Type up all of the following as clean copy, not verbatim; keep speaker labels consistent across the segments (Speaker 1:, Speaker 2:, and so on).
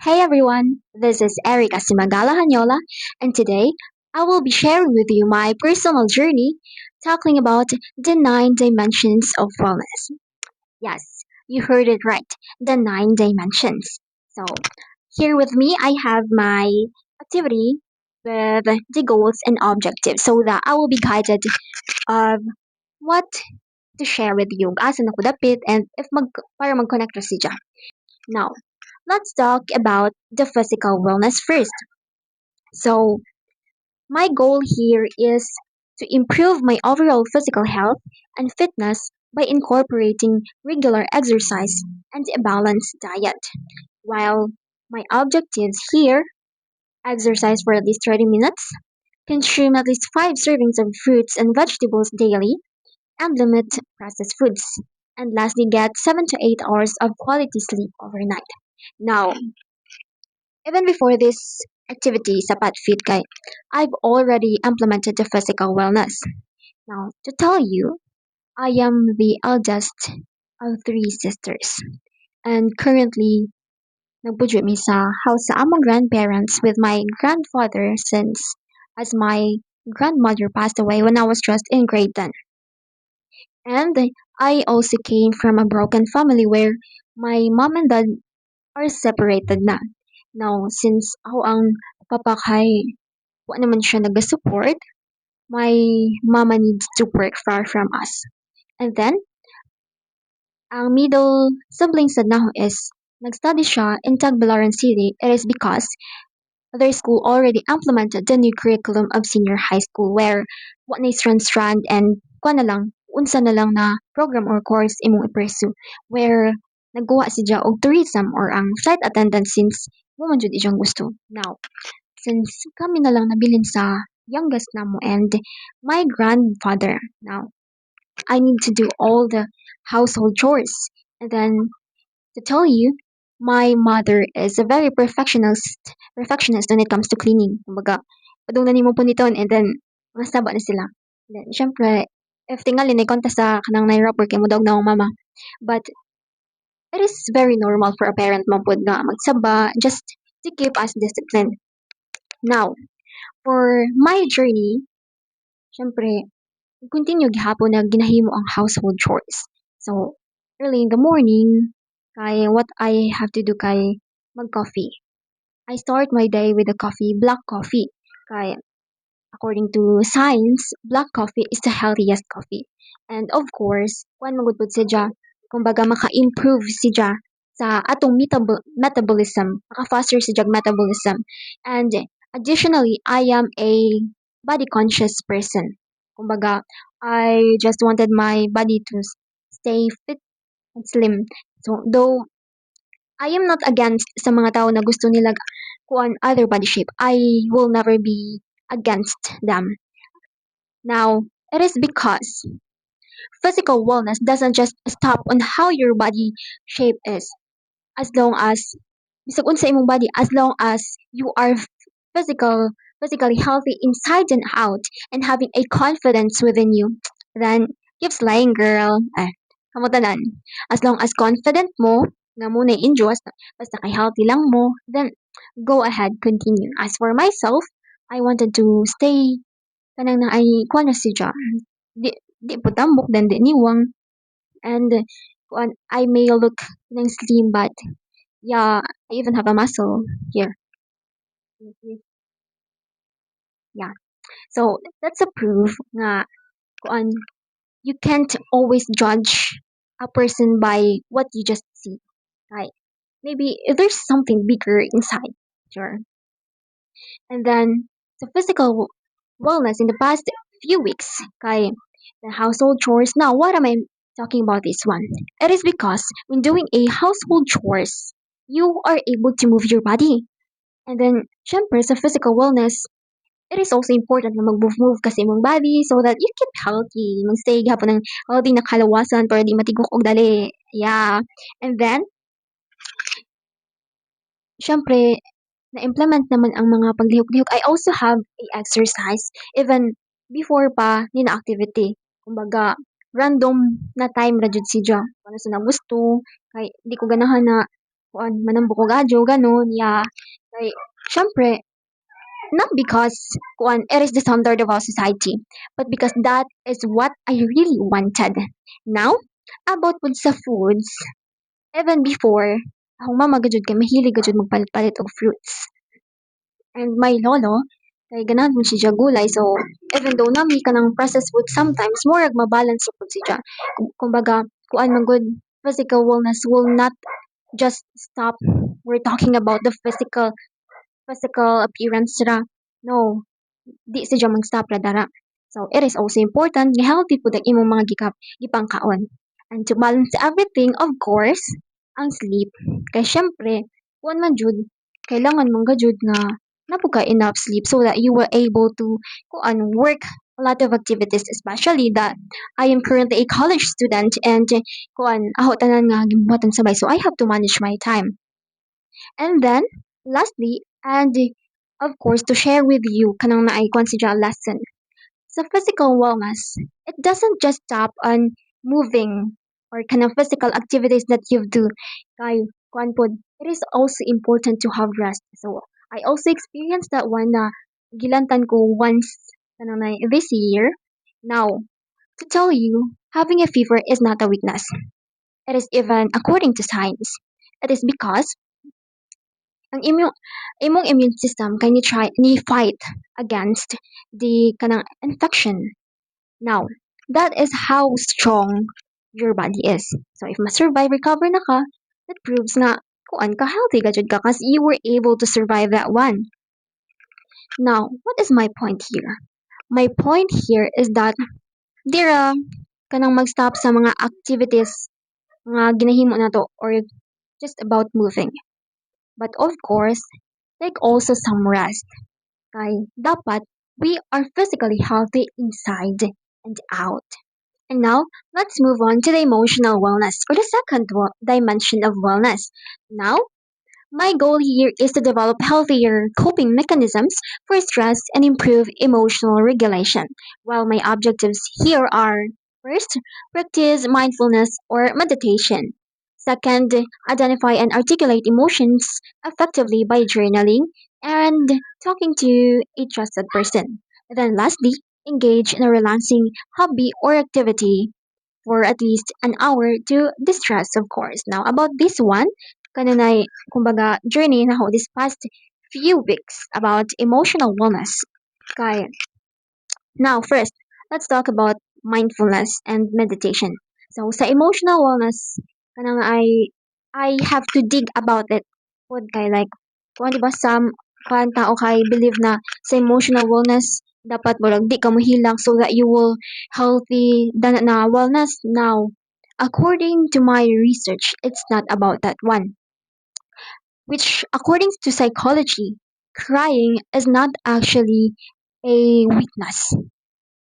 Speaker 1: Hey everyone, this is Erica Simagala Hanyola, and today I will be sharing with you my personal journey talking about the 9 dimensions of wellness. Yes, you heard it right, the 9 dimensions. So, here with me, I have my activity with the goals and objectives so that I will be guided of what to share with you. Asan ako dapit and para mag-connect ra siya. Now, let's talk about the physical wellness first. So, my goal here is to improve my overall physical health and fitness by incorporating regular exercise and a balanced diet. While my objectives here exercise for at least 30 minutes, consume at least 5 servings of fruits and vegetables daily, and limit processed foods. And lastly, get 7 to 8 hours of quality sleep overnight. Now, even before this activity sa Fit Guy, I've already implemented the physical wellness. Now, to tell you, I am the eldest of three sisters. And currently, nagbudyo mi sa house sa among grandparents with my grandfather since as my grandmother passed away when I was just in grade 10. And I also came from a broken family where my mom and dad are separated na. Now, since ako ang papa kay wa naman siya nag-support, my mama needs to work far from us. And then, ang middle sibling sad naho is nag-study siya in Tagbilaran City. It is because their school already implemented the new curriculum of senior high school where wa na strand and kuha na lang, unsa na lang na program or course imong i-pursue where nagkuha si siya og tourism or ang flight attendant since mo man jud iyang gusto. Now, since kami na lang nabilin sa youngest namo and my grandfather. Now, I need to do all the household chores. And then to tell you, my mother is a very perfectionist when it comes to cleaning. Kumbaga, padung na nimo puniton and then mga saba na sila. And then, syempre, if tingali na konta sa kanang nairapper kay mo daw na akong mama. But it is very normal for a parent mapod nga magsaba just to keep us disciplined. Now, for my journey, syempre, continue gihapon na ginahimo ang household chores. So, early in the morning, kay what I have to do kay mag-coffee. I start my day with a coffee, black coffee. Kay according to science, black coffee is the healthiest coffee. And of course, kung magudpod siya, kumbaga maka-improve siya sa atong metabolism, maka-faster siya metabolism. And additionally, I am a body conscious person. Kumbaga, I just wanted my body to stay fit and slim. So, though I am not against sa mga tao na gusto nila kuan other body shape, I will never be against them. Now, it is because physical wellness doesn't just stop on how your body shape is. As long as bisag unsa imong body, as long as you are physically healthy inside and out and having a confidence within you, then keep slaying, girl. Kamutanan. As long as confident mo na mo na enjoy basta kay healthy lang mo, then go ahead, continue. As for myself, I wanted to stay kanang na ay kuan na siya. Di po tambok then di niwang and kuan I may look ng slim but yeah, I even have a muscle here. Yeah. So that's a proof nga kuan you can't always judge a person by what you just see. Right? Maybe there's something bigger inside. Sure. And then the physical wellness in the past few weeks, kay the household chores. Now, what am I talking about this one? It is because when doing a household chores, you are able to move your body. And then, syempre, sa physical wellness, it is also important na mag-move kasi imong body so that you keep healthy. Magstay gahapon ng healthy na kalawasan para di matigok og dali. Yeah. And then, syempre, na-implement naman ang mga paglihok-lihok. I also have a exercise even before pa ni na activity. Kumbaga, random na time ra jud siya. Kung sa na gusto, kay di ko ganahan na kuan manambo ko gadyo ganon ya kay syempre not because kuan it is the standard of our society but because that is what I really wanted. Now about with sa foods, even before akong mama gajud kay mahilig gajud magpalit-palit og fruits. And my lolo, kay ganahan mo siya gulay. So, even though nami ka ng processed food sometimes, more ag mabalance sa food siya. Kumbaga, kuan man good physical wellness will not just stop. We're talking about the physical appearance ra. No, di siya mag-stop ra dara. So, it is also important nga healthy food ang imong mga gipangkaon. And to balance everything, of course, ang sleep. Kay syempre, kuan man jud, kailangan mong gajud nga napuka enough sleep so that you were able to kuan work a lot of activities, especially that I am currently a college student and kuan aho tanan nga gibuhatan sabay, so I have to manage my time. And then lastly, and of course to share with you kanang naay kuan siya lesson. So physical wellness, it doesn't just stop on moving or kind of physical activities that you do. Kay, kuan pod, it is also important to have rest. So I also experienced that one na gilantan ko once kanang na this year. Now, to tell you, having a fever is not a weakness. It is even according to science. It is because ang imong immune system can you try ni fight against the kanang infection. Now, that is how strong your body is. So if ma-survive, recover na ka, that proves nga kuan ka healthy ka jud ka kasi you were able to survive that one. Now, what is my point here? My point here is that dira kanang mag-stop sa mga activities nga ginahimo na to or just about moving. But of course, take also some rest. Kay dapat we are physically healthy inside and out. And now, let's move on to the emotional wellness or the second dimension of wellness. Now, my goal here is to develop healthier coping mechanisms for stress and improve emotional regulation. While my objectives here are first, practice mindfulness or meditation. Second, identify and articulate emotions effectively by journaling and talking to a trusted person. Then, lastly, engage in a relaxing hobby or activity for at least an hour to distress, of course. Now, about this one, kanunay, kumbaga, journey na ako this past few weeks about emotional wellness. Kaya, now, first, let's talk about mindfulness and meditation. So, sa emotional wellness, kanang I have to dig about it. Pod kay like, kung di ba kan tao kay believe na sa emotional wellness, dapat mo di ka mahilang so that you will healthy na wellness. Now, according to my research, it's not about that one. Which, according to psychology, crying is not actually a weakness.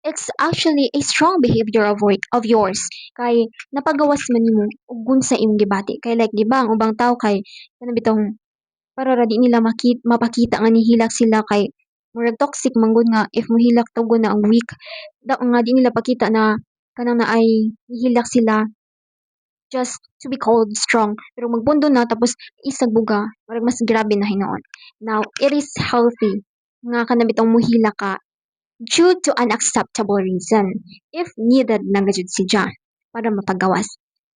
Speaker 1: It's actually a strong behavior of yours. Kay napagawas man nimo ug sa imong gibati. Kay like di ba ang ubang tao kay kanang bitong para ra di nila mapakita nga nihilak sila kay murag toxic manggod nga if mohilak tugon na ang weak da nga di nila pakita na kanang na ay nihilak sila just to be called strong. Pero magbundo na tapos isag buga, murag mas grabe na hinoon. Now, it is healthy nga kanang bitong muhila ka due to an acceptable reason if needed na gajud siya para mapagawas.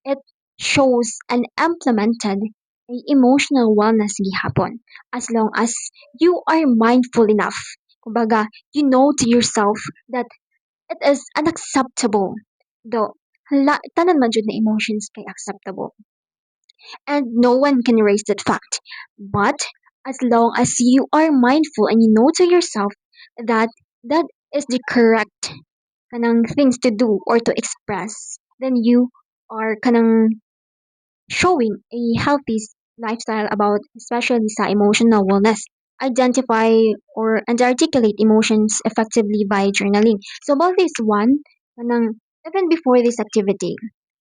Speaker 1: It shows and implemented a emotional wellness gihapon as long as you are mindful enough. Kumbaga, you know to yourself that it is unacceptable. Though, tanan man jud na emotions kay acceptable. And no one can erase that fact. But as long as you are mindful and you know to yourself that that is the correct kanang things to do or to express, then you are kanang showing a healthy lifestyle about especially sa emotional wellness. Identify or and articulate emotions effectively by journaling. So about this one, kanang even before this activity,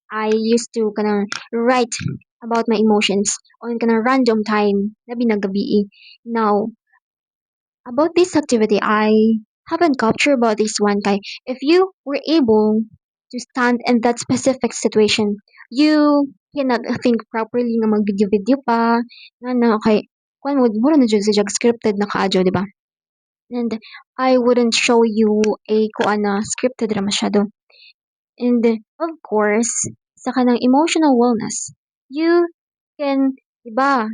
Speaker 1: I used to kanang write about my emotions on kanang random time, labi na gabi. Now, about this activity, I haven't captured about this one kay if you were able to stand in that specific situation, you nag-think properly nga mag-video-video pa, nga na kay kuan mo mura na jud sa jag scripted na kaadyo, di ba? And I wouldn't show you a kuan na scripted ra masyado. And of course, sa kanang emotional wellness, you can, di ba,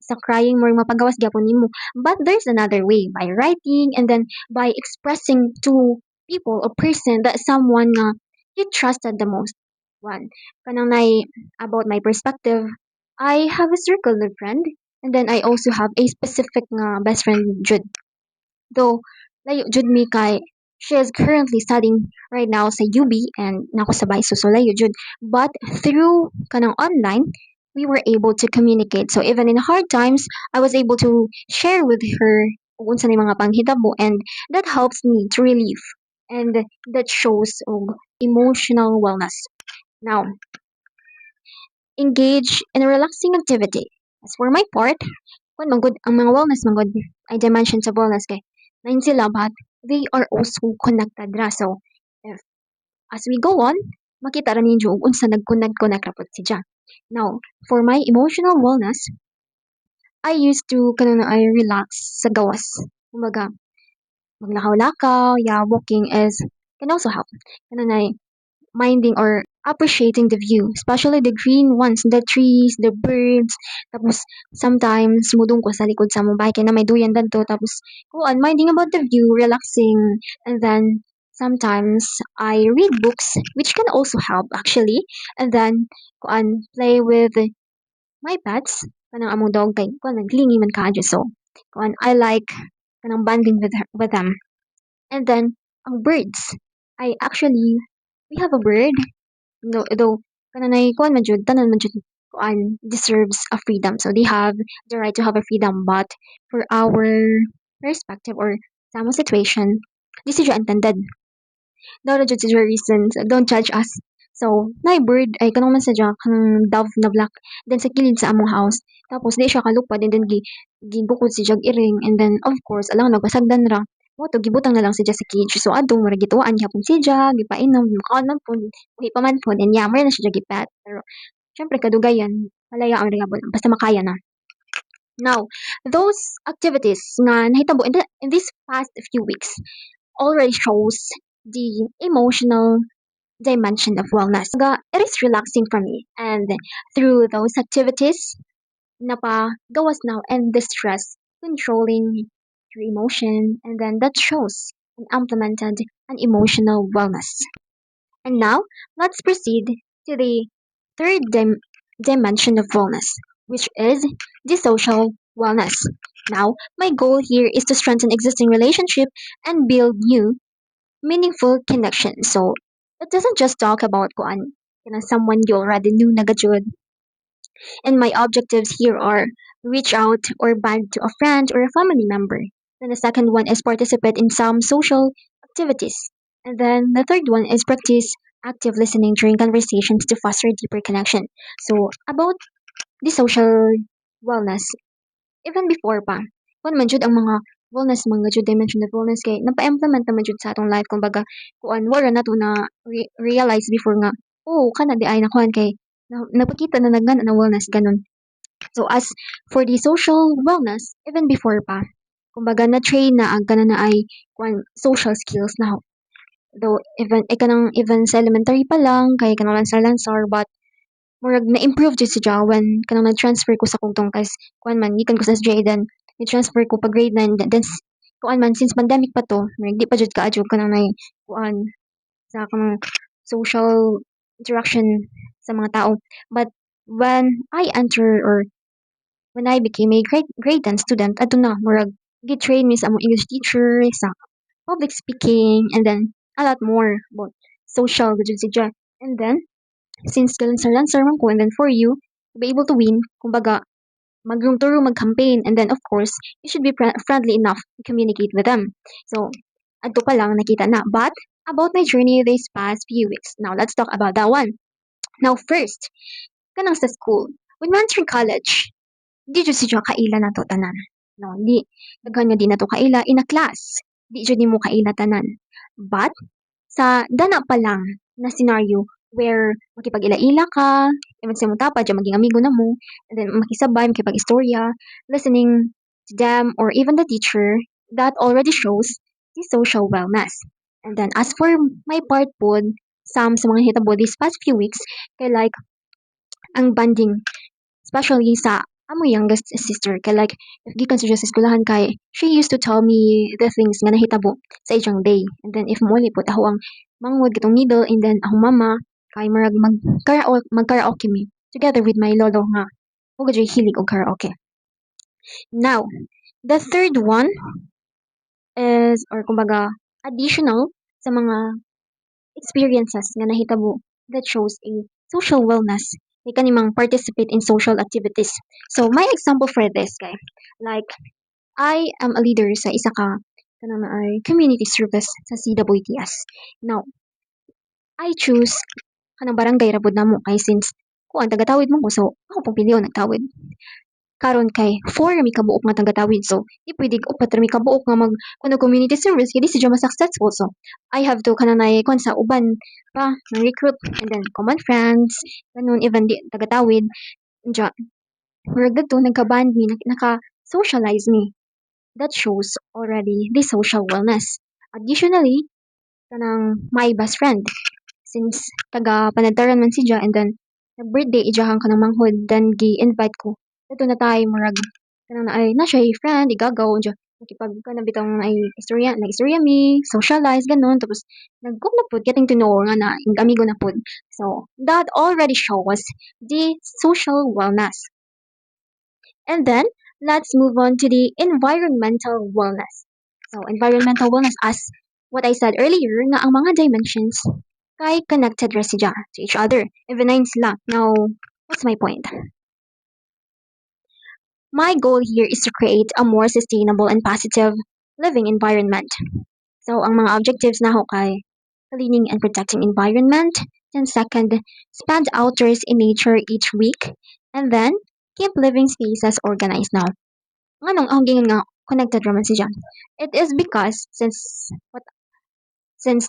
Speaker 1: sa crying mo mapagawas gyapon nimo. But there's another way by writing and then by expressing to people or person that someone nga you trusted the most. One, kanang nay about my perspective, I have a circle of friend and then I also have a specific nga best friend jud. Though layo jud mi kay she is currently studying right now sa UB and nako sabay so layo jud. But through kanang online, we were able to communicate. So even in hard times, I was able to share with her kung unsa ni mga panghitabo and that helps me to relieve and that shows emotional wellness. Now, engage in a relaxing activity. As for my part, kung manggod ang mga wellness manggod ay dimensions of wellness kay nine sila but they are also connected ra. So if, as we go on, makita ra ninyo ug unsa nag-connect ra pud siya. Now, for my emotional wellness, I used to kanang I relax sa gawas. Kumbaga, maglakaw-lakaw, yeah, walking is can also help. Kanang ay minding or appreciating the view, especially the green ones, the trees, the birds. Tapos, sometimes, mudong ko sa likod sa mong kaya na may duyan danto. Tapos, kuan, minding about the view, relaxing. And then, sometimes, I read books, which can also help, actually. And then, kuan, play with my pets. Kanang among dog, kay, kuan, naglingi man kaadyo. So, kuan, I like, kanang bonding with them. And then, ang birds. I actually, we have a bird no, though kananay kuan man jud tanan man jud kuan deserves a freedom. So they have the right to have a freedom, but for our perspective or sa among situation, this is intended. Daw na jud sa reasons. Don't judge us. So, na bird ay kanang man sadya kanang dove na black then sa kilid sa among house. Tapos di siya kalupad and then gibukod si jag iring and then of course alang nagpasagdan ra. Mo to gibutang na lang si sa cage. So adto mura gituan gyapon si jag, gipainom, makaon man pud, uwi pa man pud and yammer na siya gipet. Pero syempre kadugayan, malaya ang reable basta makaya na. Now, those activities nga nahitabo in this past few weeks already shows the emotional dimension of wellness. It is relaxing for me and through those activities, napagawas now and the stress, controlling your emotion, and then that shows and implemented an emotional wellness. And now, let's proceed to the third dimension of wellness, which is the social wellness. Now, my goal here is to strengthen existing relationship and build new, meaningful connections. So, it doesn't just talk about kuan, someone you already knew na gajud, and my objectives here are reach out or bond to a friend or a family member. Then the second one is participate in some social activities. And then the third one is practice active listening during conversations to foster deeper connection. So about the social wellness, even before pa, kung man jud ang mga wellness mga jud dimension of wellness kay napa-implement naman jud sa atong life kumbaga kuan wala na to na realize before nga oh kana di ay nakuan kay napakita na nagana na wellness ganon. So as for the social wellness, even before pa, kumbaga na-train na ang kana na ay kwan, social skills na. Though even kanang even sa elementary pa lang kay kanang lansar-lansar but murag na-improve jud siya when kanang nag-transfer ko sa kong tongkas kuan man gikan ko sa SJ then ni-transfer ko pag grade 9 then kuan man since pandemic pa to murag di pa jud kaadyo kanang nay kuan sa kanang social interaction sa mga tao. But when I enter or when I became a grade 10 student, ato na, murag, gi-train me sa among English teacher, sa public speaking, and then a lot more about social, gudjud siya. And then, since lancer man ko, and then for you, to be able to win, kumbaga, mag-room to room, mag-campaign, and then of course, you should be friendly enough to communicate with them. So, ato pa lang nakita na. But, about my journey these past few weeks. Now, let's talk about that one. Now, first, kanang sa school. When we entered college, di jud siya kaila nato tanan. No, di daghan nga di nato kaila in a class. Di jud nimo kaila tanan. But sa dana pa lang na scenario, where makipag-ila-ila ka, even sa mutapa, dyan maging amigo na mo, and then makisabay, makipag-istorya, listening to them, or even the teacher, that already shows the social wellness. And then, as for my part po, some sa mga hitabo these past few weeks, kay like, ang banding, especially sa amo youngest sister, kay like, if gikan siya sa eskwelahan kay, she used to tell me the things nga nahitabo sa ijang day. And then, if muli po, ako ang mangod kitong middle, and then, ang mama, kay marag mag-karaoke mi, together with my lolo nga, huwag hilig og karaoke. Now, the third one is, or kumbaga, additional sa mga experiences nga nahitabo that shows a social wellness may kanimang participate in social activities. So, my example for this guy, like, I am a leader sa isa ka kanang na ay community service sa CWTS. Now, I choose kanang barangay rabod namo kay since ko ang tagatawid mo ko so ako pong piliw nagtawid. Karon kay four mi kabuok nga tagatawid so di pwede upat ra mi kabuok nga mag kuno community service kay di si ma successful so I have to kanang nay kon sa uban pa recruit and then common friends ganun even di tagatawid ja murag dagto nagka-band mi naka-socialize mi that shows already the social wellness. Additionally, kanang my best friend since taga Panandaran man si and then nag-birthday ijahang kanang manghod then gi-invite ko. Ito na tayo murag kanang na ay na siya friend igagaw unja nakipag kanang bitang ay istorya nag-istorya mi socialize ganon tapos nagkog na pud getting to know nga na amigo na pud. So that already shows the social wellness. And then let's move on to the environmental wellness. So environmental wellness as what I said earlier nga ang mga dimensions kay connected ra siya to each other. Even nine sila. Now, what's my point? My goal here is to create a more sustainable and positive living environment. So, ang mga objectives na ho kay cleaning and protecting environment. Then second, spend outdoors in nature each week. And then, keep living spaces organized now. Nganong ang gingon nga connected raman siya. It is because since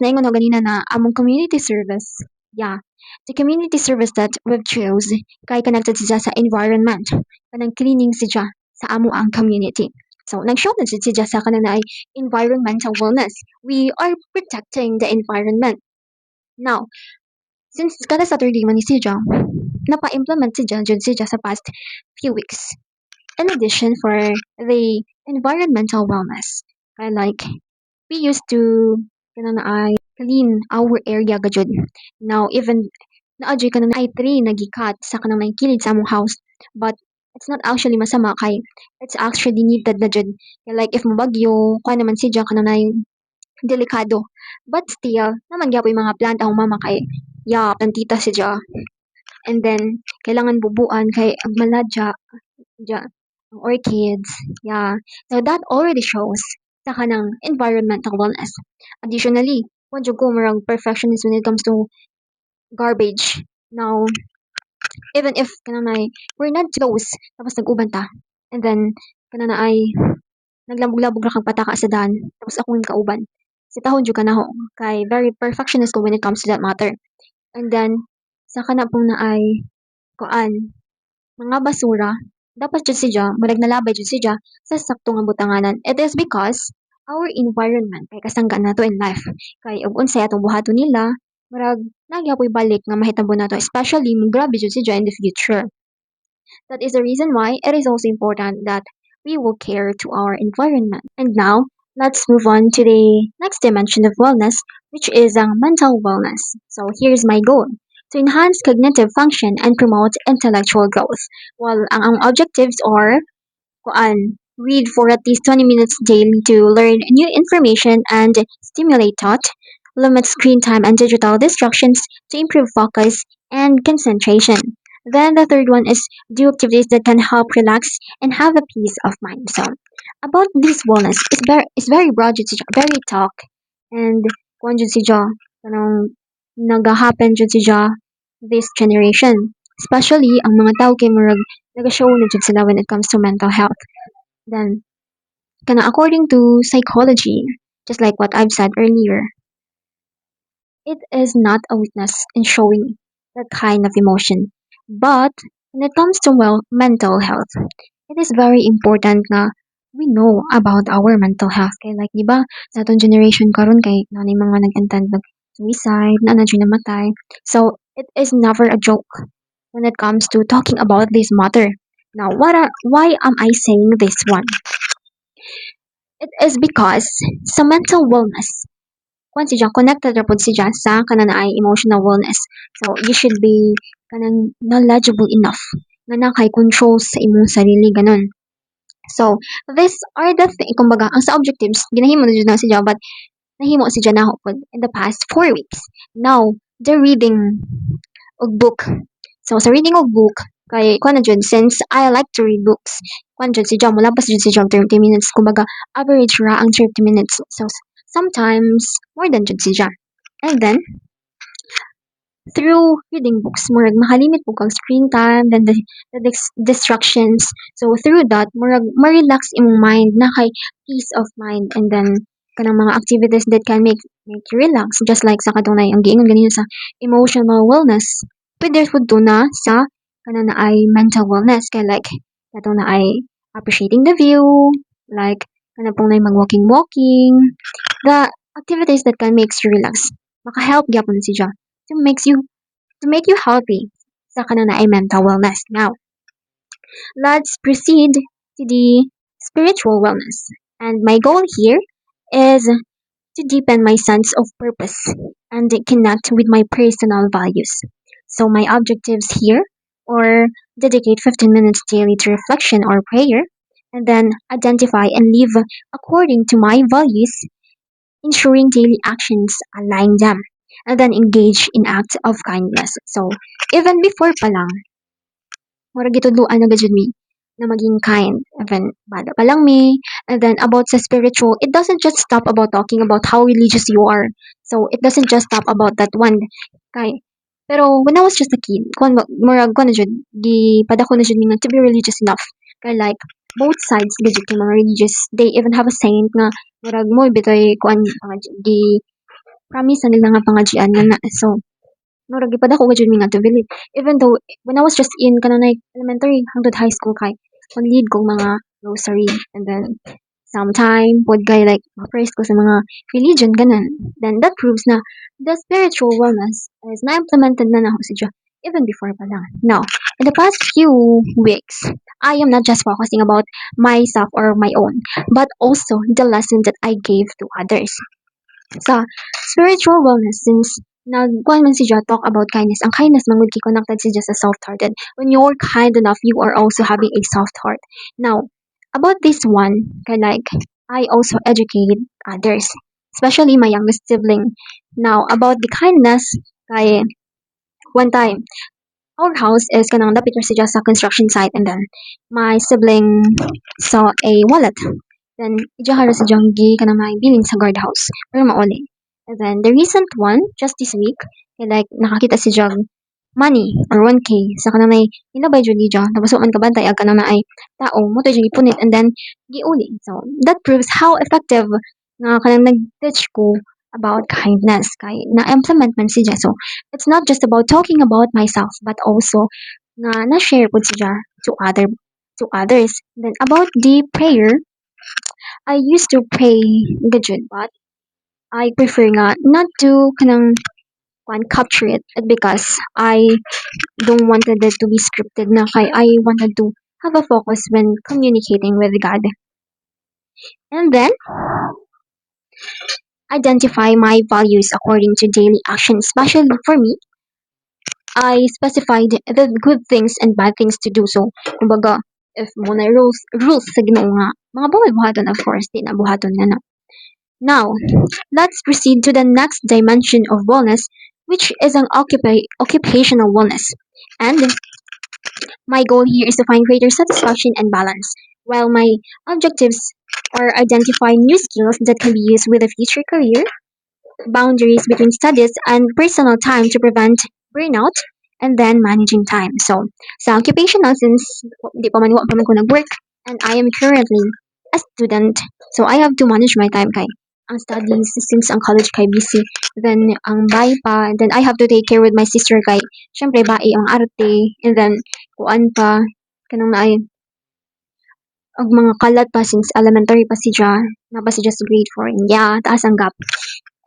Speaker 1: naingon ho ganina na among community service, yeah, the community service that we've chose kay connected siya sa environment. Kanang cleaning siya sa amo ang community. So, nag-show na siya sa kanang na ay environmental wellness. We are protecting the environment. Now, since kada Saturday man ni siya, napa-implement siya dyan siya sa past few weeks. In addition for the environmental wellness, I like we used to kanang na ay clean our area gajud. Now even naadjay kanang ay tree nagikat sa kanang naikilid sa among house, but it's not actually masama kay it's actually needed na jud. Like if mabagyo, kuha naman siya kanang na delikado. But still, naman gyapon yung mga plant ang mama kay yeah, plantita siya. And then kailangan bubuan kay agmaladya ja orchids. Yeah. So that already shows sa kanang environmental wellness. Additionally, kung jud ko marang perfectionist when it comes to garbage. Now, even if kanang na we're not close, tapos nag-uban ta. And then, kanang na ay naglabog-labog ra kang pataka sa daan, tapos ako yung kauban. Si tahon jud ka na ho, kay very perfectionist ko when it comes to that matter. And then, sa kana pong na ay, kuan, mga basura, dapat jud siya, murag nalabay jud siya sa sakto nga butanganan. It is because our environment kay kasangga nato in life. Kay ug unsay atong buhaton nila, murag nagyapoy balik nga mahitabo nato, especially mo grabe jud siya in the future. That is the reason why it is also important that we will care to our environment. And now, let's move on to the next dimension of wellness, which is mental wellness. So here's my goal. To enhance cognitive function and promote intellectual growth. While ang objectives are read for at least 20 minutes daily to learn new information and stimulate thought, limit screen time and digital distractions to improve focus and concentration. Then the third one is do activities that can help relax and have a peace of mind. So about this wellness, it's very broad, jud siya, very talk and kung jud siya kanang nagahappen jud siya this generation. Especially ang mga tao kay murag naga-show na jud sila when it comes to mental health. Then according to psychology, just like what I've said earlier, It is not a weakness in showing that kind of emotion. But when it comes to mental health, it is very important na we know about our mental health. Kaya like, di ba, sa atong generation karon kay na ni mga nag-intend ng suicide, na namatay. So, it is never a joke when it comes to talking about this matter. Now, why am I saying this one? It is because sa mental wellness, kung siya connected ra pod siya sa kanang naay emotional wellness. So, you should be kanang knowledgeable enough na nakay control sa imong sarili ganon. So, these are the kumbaga, ang sa objectives, ginahimo na jud na siya, but nahimo si na pod in the past 4 weeks. Now, the reading og book. So, sa reading og book, kay kuan na jud, since I like to read books, kuan jud si Jam, mulapas jud si Jam 30 minutes, kumbaga, average ra ang 30 minutes. So, sometimes, more than jud si Jam. And then, through reading books, murag makalimit po kang screen time, then the distractions. So through that, murag ma-relax imong mind, na kay peace of mind, and then kanang mga activities that can make you relax, just like sa kadunay ang giingon ganina sa emotional wellness. Pwede pud to na sa kanang na ay mental wellness, kay like katong na ay appreciating the view, like kanang pong na mag-walking, the activities that can make you relax. Maka-help gyapon siya to makes you to make you healthy sa kanang na ay mental wellness. Now, let's proceed to the spiritual wellness. And my goal here is to deepen my sense of purpose and connect with my personal values. So my objectives here are dedicate 15 minutes daily to reflection or prayer, and then identify and live according to my values, ensuring daily actions align them, and then engage in acts of kindness. So, even before pa lang, murag gitudloan na gajud mi na maging kind. Even bata pa lang mi. And then about sa spiritual, it doesn't just stop about talking about how religious you are. So, it doesn't just stop about that one. Kay, pero when I was just a kid, murag ko na jud, di padako na jud mi nga to be religious enough. Kay like, both sides gajud kay mga religious. They even have a saint nga murag mo bitoy kuan di promise na nila nga pangadjian nga na. So, murag gipadako gajud mi ngadto believe. Even though when I was just in kanang elementary hangtod high school kay mag-lead ko mga rosary, and then sometime pod kay like ma-praise ko sa mga religion ganan. Then that proves na the spiritual wellness is na implemented na ako sa Diyo even before pa lang. Now, in the past few weeks, I am not just focusing about myself or my own, but also the lesson that I gave to others. Sa spiritual wellness, since nagkuhan man si talk about kindness, ang kindness man gud connected si sa soft-hearted. When you're kind enough, you are also having a soft heart. Now, about this one, kay like, I also educate others, especially my youngest sibling. Now, about the kindness, kay one time, our house is kanang dapit ra siya sa construction site, and then my sibling saw a wallet. Then ija hara sa janggi kanang may bilin sa guardhouse pero mauli. And then the recent one just this week, kay like nakakita si Jog money or 1K sa kanang may hinabay jud gija tapos man kabantay ag kanang ay tao mo to jud ipunit and then giuli. So that proves how effective nga kanang nag-teach ko about kindness kay na-implement man siya. So it's not just about talking about myself but also nga na-share pud siya to others. Then about the prayer, I used to pray gajud but I prefer nga not to kanang capture it because I don't wanted it to be scripted na kay I wanted to have a focus when communicating with God. And then identify my values according to daily actions. Especially for me, I specified the good things and bad things to do. So, kumbaga, if mo na rules sa Ginoo nga, mga buhaton of course, di na buhaton na na. Now, let's proceed to the next dimension of wellness, which is an occupational wellness. And my goal here is to find greater satisfaction and balance, while my objectives are identifying new skills that can be used with a future career, boundaries between studies and personal time to prevent burnout, and then managing time. So, sa occupational, since di pa man wa pa man ko nag-work, and I am currently a student, so I have to manage my time kay ang studies since ang college kay busy. Then ang bahay pa, then I have to take care with my sister kay syempre bae ang arte, and then kuan pa kanang naay og mga kalat pa since elementary pa siya, na pa siya sa grade 4. Yeah, taas ang gap.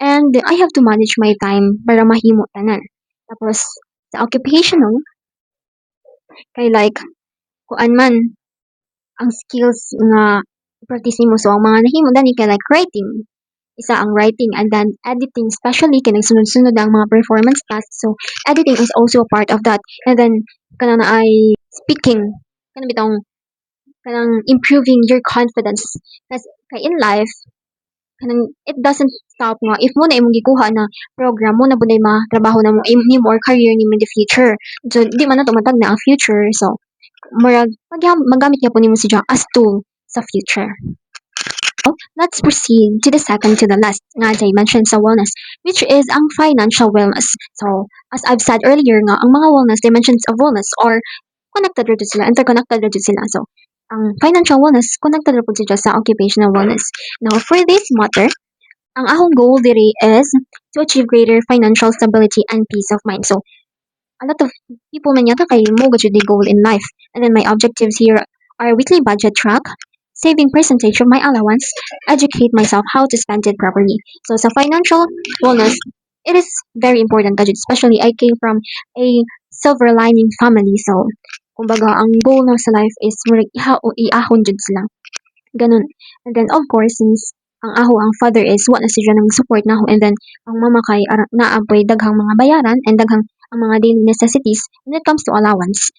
Speaker 1: And I have to manage my time para mahimo tanan. Tapos sa occupational kay like kuan man ang skills nga practice mo, so ang mga nahimo dani kay like writing, isa ang writing, and then editing, especially kay nagsunod-sunod ang mga performance tasks, so editing is also a part of that. And then kana na ay speaking, kana bitong kanang improving your confidence. Kasi kay in life kanang it doesn't stop nga if mo na imong gikuha na program mo na bunay trabaho na mo nimo or career nimo in the future, so di man na tumatag na ang future, so murag magamit niya po nimo siya as tool sa future. Let's proceed to the second to the last nga dimension sa wellness, which is ang financial wellness. So, as I've said earlier nga, ang mga wellness dimensions of wellness are connected rin sila, interconnected rin sila. So, ang financial wellness, connected rin po sila sa occupational wellness. Now, for this matter, ang akong goal diri is to achieve greater financial stability and peace of mind. So, a lot of people man yata kay mo gud the goal in life. And then my objectives here are weekly budget track, saving percentage of my allowance, educate myself how to spend it properly. So sa financial wellness, it is very important budget, especially I came from a silver lining family. So kumbaga ang goal na sa life is murag iahon jud sila. Ganun. And then of course since ang father is wa na siya nang support na ako, and then ang mama kay naapoy daghang mga bayaran and daghang ang mga daily necessities when it comes to allowance.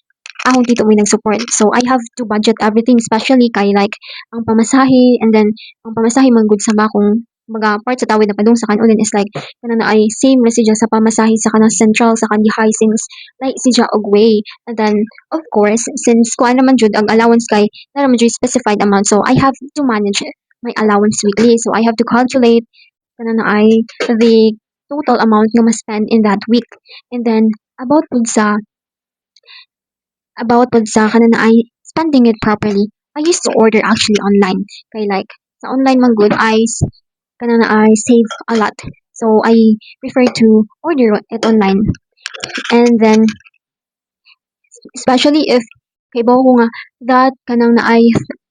Speaker 1: Ako dito may nag-support. So I have to budget everything, especially kay like ang pamasahe, and then ang pamasahe man gud sa bakong mga part sa tawid na padung sa kanulan is like kana na ay same ra siya sa pamasahe sa kanang central sa kanang high since like siya og way. And then of course since kuan naman jud ang allowance kay na naman jud specified amount, so I have to manage my allowance weekly, so I have to calculate kana na ay the total amount nga ma-spend in that week. And then about pud sa kana na ay spending it properly, I used to order actually online. Kay like sa online man good kana na ay save a lot. So I prefer to order it online. And then especially if kay bawo ko nga that kanang na ay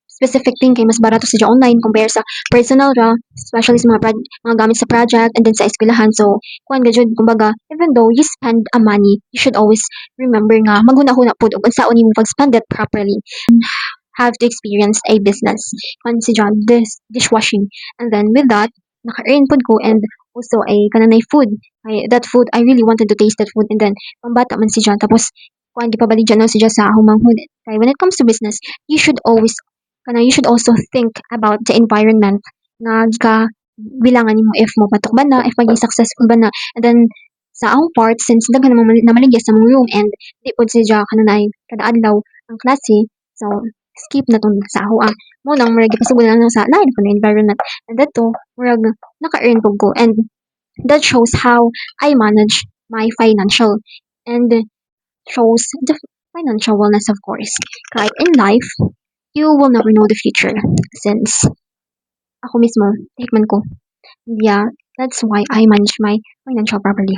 Speaker 1: specific thing kay mas barato sa online compare sa personal ra, especially sa mga gamit sa project and then sa eskwelahan. So kuan ga jud kumbaga even though you spend a money, you should always remember nga maghuna-huna pud og unsaon nimo pag-spend it properly. Have to experience a business on si John dishwashing, and then with that naka-earn pud ko, and also ay kananay food, that food I really wanted to taste that food, and then pambata man si John tapos kuan di pa bali dyan si John sa humanghud. Kaya when it comes to business, you should also think about the environment na ka bilangan nimo if mo patok ba na, if maging successful ba na. And then sa akong part since daghan namang namaligya sa mong room and di pud si John kananay kada adlaw ang klase, so skip na tong sa ako mo nang murag ipasugod na lang sa lain ko na environment, and that to murag naka-earn pug ko, and that shows how I manage my financial, and shows the financial wellness of course. Kahit in life you will never know the future since ako mismo tikman ko, yeah, that's why I manage my financial properly.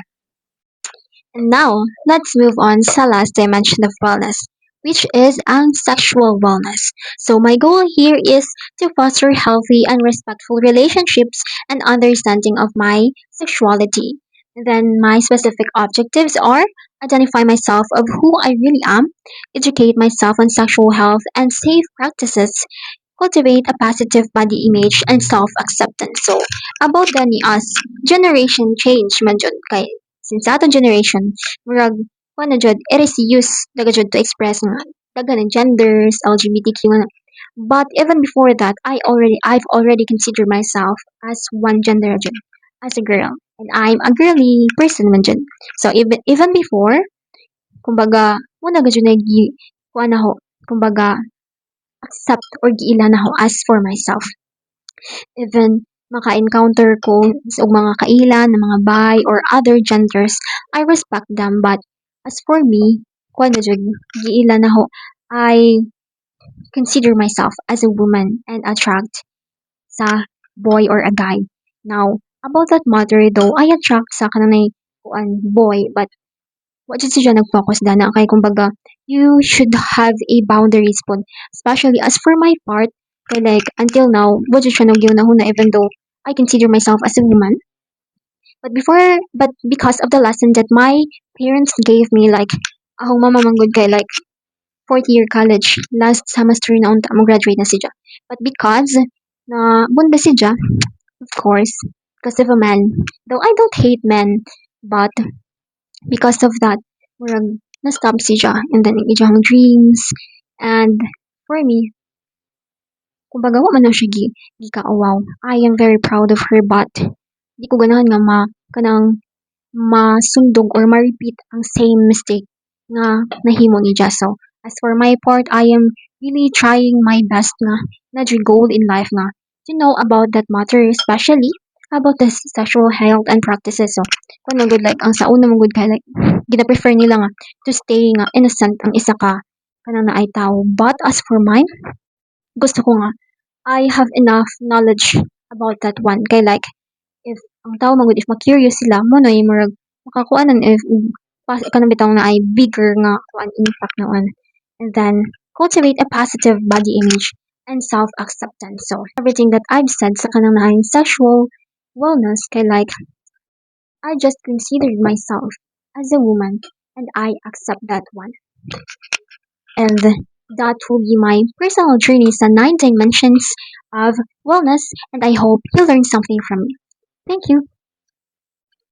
Speaker 1: And now, let's move on sa last dimension of wellness, which is ang sexual wellness. So my goal here is to foster healthy and respectful relationships and understanding of my sexuality. Then my specific objectives are identify myself of who I really am, educate myself on sexual health and safe practices, cultivate a positive body image and self-acceptance. So, about gani as generation change man jud kay since sa atong generation, murag kuan na jud it is used daga jud to express nga daghan ng genders, LGBTQ nga. But even before that, I've already considered myself as one gender jud, as a girl. And I'm a girly person man jud. So even before, kumbaga mo na jud kuan ako, kumbaga accept or giila na ako as for myself. Even maka-encounter ko og mga kaila na mga bi or other genders, I respect them. But as for me, kuan na jud giila na ako, I consider myself as a woman and attract sa boy or a guy. Now, about that matter though, I attract sa kanang kuan boy, but what did siya nag-focus dana kay kumbaga you should have a boundaries po, especially as for my part kay like until now what did siya nagyunahuna even though I consider myself as a woman, but because of the lesson that my parents gave me like akong mama manggod kay like fourth year college last semester na unta mo graduate na siya, but because na bunda siya, of course, because of a man, though I don't hate men, but because of that, murag na-stop siya and then iyang dreams. And for me, kumbaga wa man na siya gikaawaw. I am very proud of her but di ko ganahan nga kanang masundog or ma-repeat ang same mistake nga nahimo ni Jess. So, as for my part, I am really trying my best nga na goal in life nga to know about that matter, especially about the sexual health and practices. So, kung good like ang sa una mong good kay like gina-prefer nila nga to stay nga innocent ang isa ka kanang naay tao. But as for mine, gusto ko nga I have enough knowledge about that one. Kay like if ang tao man gud if ma-curious sila mo na murag makakuanan if pas kanang bitaw na ay bigger nga kuan impact noon. And then cultivate a positive body image and self-acceptance. So everything that I've said sa kanang naay sexual wellness kay like I just considered myself as a woman and I accept that one. And that will be my personal journey sa 9 dimensions of wellness and I hope you learned something from me. Thank you.